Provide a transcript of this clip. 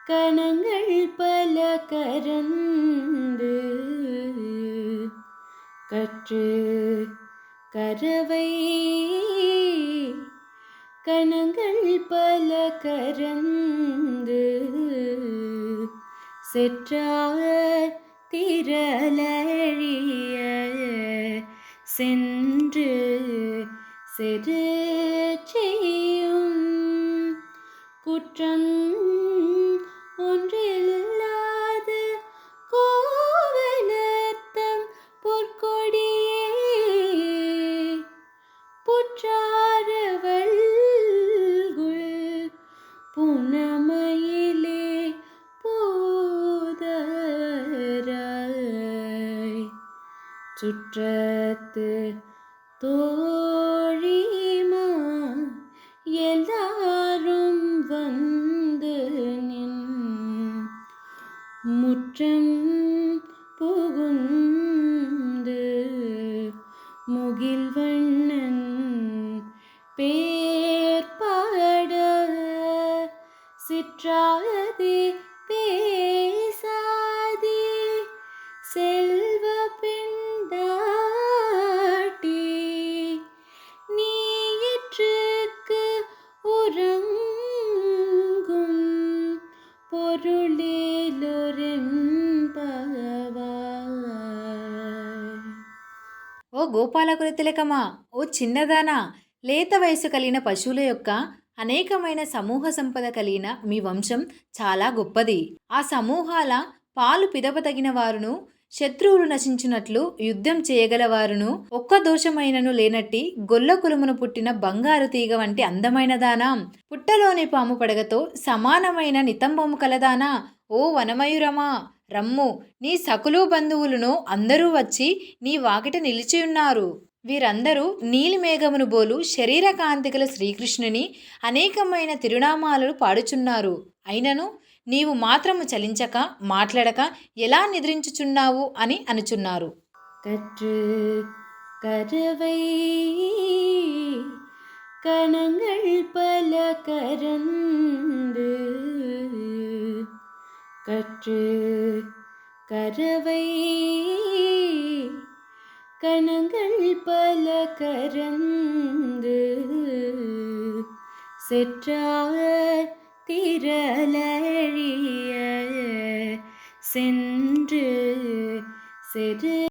கணங்கள் பல கரந்து கற்று கரவை கணங்கள் பல கரந்து செற்றாக திரளழிய சென்று செரு செய்யும் குற்றம் ஒன்றில்லாத கோவலத்தம் பொற்கொடியே புற்றாரவள் புனமையிலே போதராய் சுற்றத்து தோழிமா எல்லாரும் வந்து நின் முற்றம் புகுந்து முகில்வண்ணன் பேர்பாட சிற்றாதே பேசாதே செல்வ பெண்டாட்டி நீயிற்றுக்கு உறங்கும் பொருளேலொரெம்பவாய். ఓ గోపాలకుల తిలకమా, ఓ చిన్నదానా, లేత వయసు కలిగిన పశువుల యొక్క అనేకమైన సమూహ సంపద కలిగిన మీ వంశం చాలా గొప్పది. ఆ సమూహాల పాలు పిదపతగిన వారును, శత్రువులు నశించినట్లు యుద్ధం చేయగలవారును, ఒక్క దోషమైనను లేనట్టి గొల్ల కులమును పుట్టిన బంగారు తీగ వంటి అందమైనదానా, పుట్టలోని పాము పడగతో సమానమైన నితంబము కలదానా, ఓ వనమయూరమా రమ్ము, నీ సకులు బంధువులను అందరూ వచ్చి నీ వాకిట నిలిచియున్నారు. వీరందరూ నీలిమేఘమును బోలు శరీర కాంతిగల శ్రీకృష్ణుని అనేకమైన తిరునామాలను పాడుచున్నారు. అయినను నీవు మాత్రము చలించక మాట్లాడక ఎలా నిద్రించుచున్నావు అని అనుచున్నారు. கற்று கரவை கணங்கள் பல கரந்து கற்று கரவை கணங்கள் பல கரந்து செற்றாக திரளழிய சென்று செரு